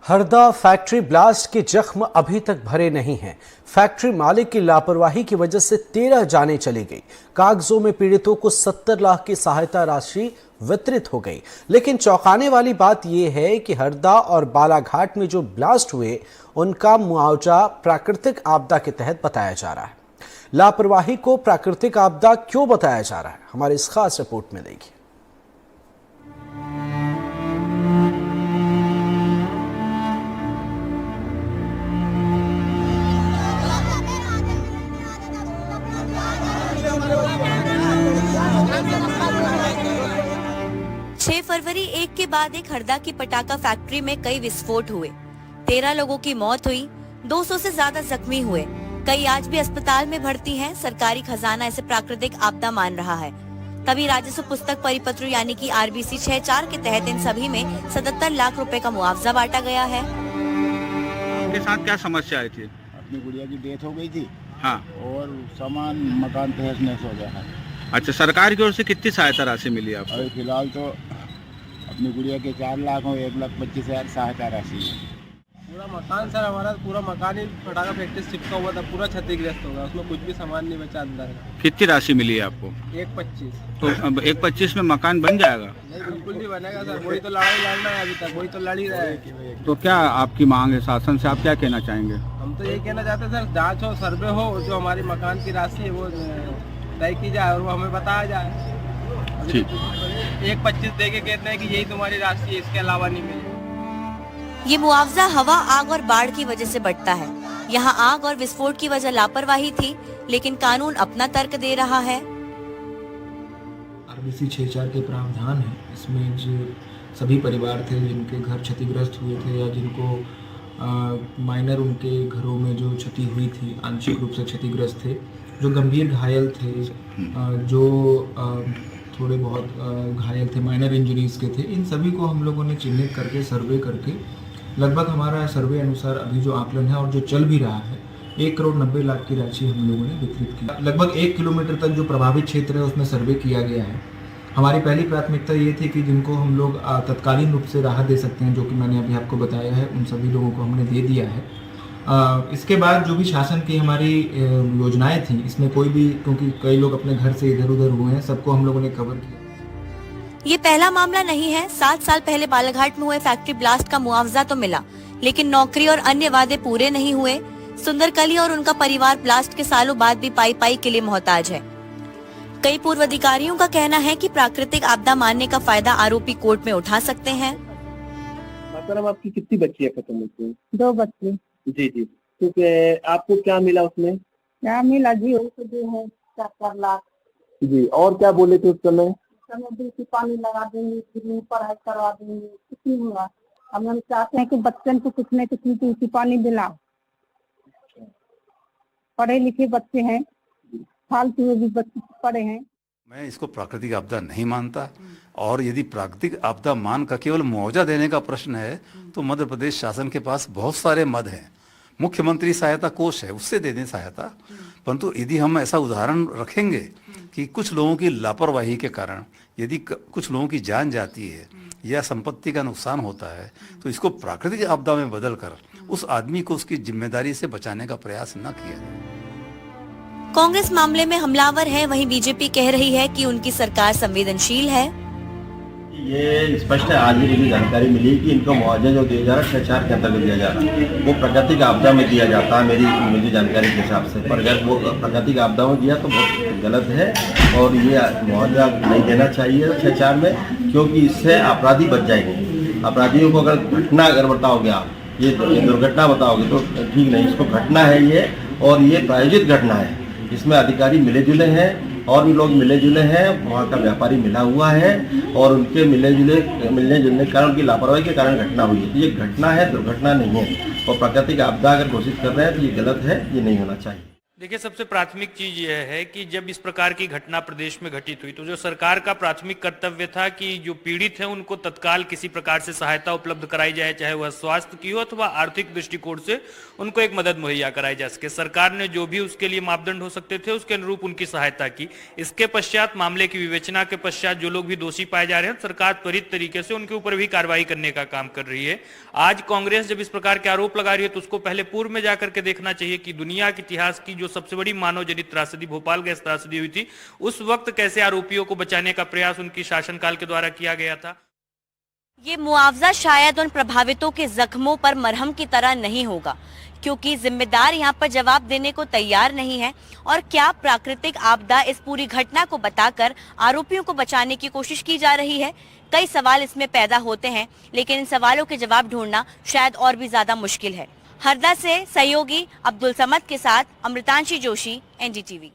Harda factory blast के जख्म अभी तक भरे नहीं हैं। फैक्ट्री मालिक की लापरवाही की वजह से 13 जानें चली गई। कागजों में पीड़ितों को 70 लाख की सहायता राशि वितरित हो गई। लेकिन चौंकाने वाली बात यह है कि हरदा और बालाघाट में जो ब्लास्ट हुए उनका मुआवजा प्राकृतिक आपदा के तहत बताया जा रहा है। लापरवाही को प्राकृतिक आपदा क्यों बताया जा रहा है, हमारी इस खास रिपोर्ट में देखिए। फरवरी एक के बाद एक हरदा की पटाखा फैक्ट्री में कई विस्फोट हुए। 13 लोगों की मौत हुई, 200 से ज्यादा जख्मी हुए। कई आज भी अस्पताल में भर्ती हैं। सरकारी खजाना इसे प्राकृतिक आपदा मान रहा है। तभी राजस्व पुस्तक परिपत्र यानी कि RBC 64 के तहत इन सभी में 77 लाख रुपए का मुआवजा बांटा गया है। आपके साथ क्या समस्या आई थी? अपनी गुड़िया की डेथ हो गई थी। हाँ। और सामान मकान तहस नहस हो गया है। अच्छा, सरकार की ओर से कितनी सहायता राशि मिली आपको? अभी फिलहाल तो अपनी गुड़िया के 4 लाख और 1,25,000 सहायता राशि है। पूरा मकान सर, हमारा पूरा मकान ही पटाखा फैक्ट्री से चिपका हुआ था, पूरा क्षतिग्रस्त हो गया। उसमें कुछ भी सामान नहीं बचा अंदर। कितनी राशि मिली है आपको? 1,25। तो अब 1,25 में मकान बन जाएगा? नहीं, बिल्कुल नहीं बनेगा सर। वही तो लड़ाई लड़ना है, अभी तक वही तो लड़ ही रहा है। तो क्या आपकी मांग है शासन से, आप क्या कहना चाहेंगे? हम तो यही कहना चाहते हैं सर, जाँच हो, सर्वे हो, जो हमारी मकान की राशि है वो तय की जाए और वो हमें बताया जाए। 1,25 दे के कहते हैं कि यही तुम्हारी राशि है, इसके अलावा नहीं मिलेगी। ये मुआवजा हवा, आग और बाढ़ की वजह से बढ़ता है। यहाँ आग और विस्फोट की वजह लापरवाही थी, लेकिन कानून अपना तर्क दे रहा है। RBC 64 के प्रावधान है। इसमें जो सभी परिवार थे जिनके घर क्षतिग्रस्त हुए थे या जिनको माइनर उनके घरों में जो क्षति हुई थी, आंशिक रूप से क्षतिग्रस्त थे, जो गंभीर घायल थे, जो थोड़े बहुत घायल थे, माइनर इंजरीज के थे, इन सभी को हम लोगों ने चिन्हित करके सर्वे करके लगभग हमारा सर्वे अनुसार अभी जो आकलन है और जो चल भी रहा है 1,90,00,000 की राशि हम लोगों ने वितरित की। लगभग 1 किलोमीटर तक जो प्रभावित क्षेत्र है उसमें सर्वे किया गया है। हमारी पहली प्राथमिकता ये थी कि जिनको हम लोग तत्कालीन रूप से राहत दे सकते हैं, जो कि मैंने अभी आपको बताया है, उन सभी लोगों को हमने दे दिया है। इसके बाद जो भी शासन की हमारी योजनाएं थी, इसमें कोई भी, क्योंकि कई लोग अपने घर से इधर उधर हुए हैं, सबको हम लोगों ने कवर किया। ये पहला मामला नहीं है। 7 साल पहले बालाघाट में हुए फैक्ट्री ब्लास्ट का मुआवजा तो मिला, लेकिन नौकरी और अन्य वादे पूरे नहीं हुए। सुंदरकली और उनका परिवार ब्लास्ट के सालों बाद भी पाई के लिए मोहताज है। कई पूर्व अधिकारियों का कहना है कि प्राकृतिक आपदा मानने का फायदा आरोपी कोर्ट में उठा सकते हैं। मैडम, आपकी कितनी बच्ची है खत्म होती? 2 बच्चे। जी जी। तो आपको क्या मिला उसमें? क्या मिला जी? उसको जो है 4 लाख। जी, और क्या बोले थे उस समय? दूसरी पानी लगा देंगे, फिर पढ़ाई करवा देंगे, कुछ नहीं हुआ। हम चाहते हैं कि बच्चन को कुछ न कुछ दूसरी पानी दिलाओ। पढ़े लिखे बच्चे हैं, फालतू में भी बच्चे पढ़े हैं। मैं इसको प्राकृतिक आपदा नहीं मानता, और यदि प्राकृतिक आपदा मान का केवल मुआवजा देने का प्रश्न है तो मध्य प्रदेश शासन के पास बहुत सारे मद हैं। मुख्यमंत्री सहायता कोष है, उससे दे दें सहायता। परंतु यदि हम ऐसा उदाहरण रखेंगे कि कुछ लोगों की लापरवाही के कारण यदि कुछ लोगों की जान जाती है या संपत्ति का नुकसान होता है, तो इसको प्राकृतिक आपदा में बदलकर उस आदमी को उसकी जिम्मेदारी से बचाने का प्रयास न किया जाए। कांग्रेस मामले में हमलावर है, वहीं बीजेपी कह रही है कि उनकी सरकार संवेदनशील है। ये स्पष्ट है, आज भी मुझे जानकारी मिली कि इनको मुआवजा जो दिया जा रहा है 64 के अंतर्गत दिया जा रहा है, वो प्राकृतिक आपदा में दिया जाता है मेरी जानकारी के हिसाब से। पर अगर वो प्राकृतिक आपदा में दिया तो बहुत गलत है, और ये मुआवजा नहीं देना चाहिए 64 में, क्योंकि इससे अपराधी बच जाएंगे। अपराधियों को अगर बताओगे आप, ये दुर्घटना बताओगे तो ठीक नहीं, इसको घटना है ये, और ये प्रायोजित घटना है। इसमें अधिकारी मिले जुले हैं और भी लोग मिले जुले हैं, वहाँ का व्यापारी मिला हुआ है, और उनके मिलने जुलने के कारण, उनकी लापरवाही के कारण घटना हुई है। तो ये घटना है, दुर्घटना नहीं है। और प्राकृतिक आपदा अगर घोषित कर रहे हैं तो ये गलत है, ये नहीं होना चाहिए। देखिए, सबसे प्राथमिक चीज यह है कि जब इस प्रकार की घटना प्रदेश में घटित हुई तो जो सरकार का प्राथमिक कर्तव्य था कि जो पीड़ित हैं उनको तत्काल किसी प्रकार से सहायता उपलब्ध कराई जाए, चाहे वह स्वास्थ्य की हो अथवा आर्थिक दृष्टिकोण से उनको एक मदद मुहैया कराई जा सके। सरकार ने जो भी उसके लिए मापदंड हो सकते थे उसके अनुरूप उनकी सहायता की। इसके पश्चात मामले की विवेचना के पश्चात जो लोग भी दोषी पाए जा रहे हैं सरकार त्वरित तरीके से उनके ऊपर भी कार्रवाई करने का काम कर रही है। आज कांग्रेस जब इस प्रकार के आरोप लगा रही है तो उसको पहले पूर्व में जाकर के देखना चाहिए कि दुनिया के इतिहास की जो सबसे बड़ी मानव जनित त्रासदी भोपाल गैस त्रासदी हुई थी, उस वक्त कैसे आरोपियों को बचाने का प्रयास उनकी शासनकाल के द्वारा किया गया था। ये मुआवजा शायद उन प्रभावितों के जख्मों पर मरहम की तरह नहीं होगा, क्योंकि जिम्मेदार यहाँ पर जवाब देने को तैयार नहीं है। और क्या प्राकृतिक आपदा इस पूरी घटना को बताकर आरोपियों को बचाने की कोशिश की जा रही है? कई सवाल इसमें पैदा होते हैं, लेकिन इन सवालों के जवाब ढूंढना शायद और भी ज्यादा मुश्किल है। हरदा से सहयोगी अब्दुल समद के साथ अमृतांशी जोशी, NDTV।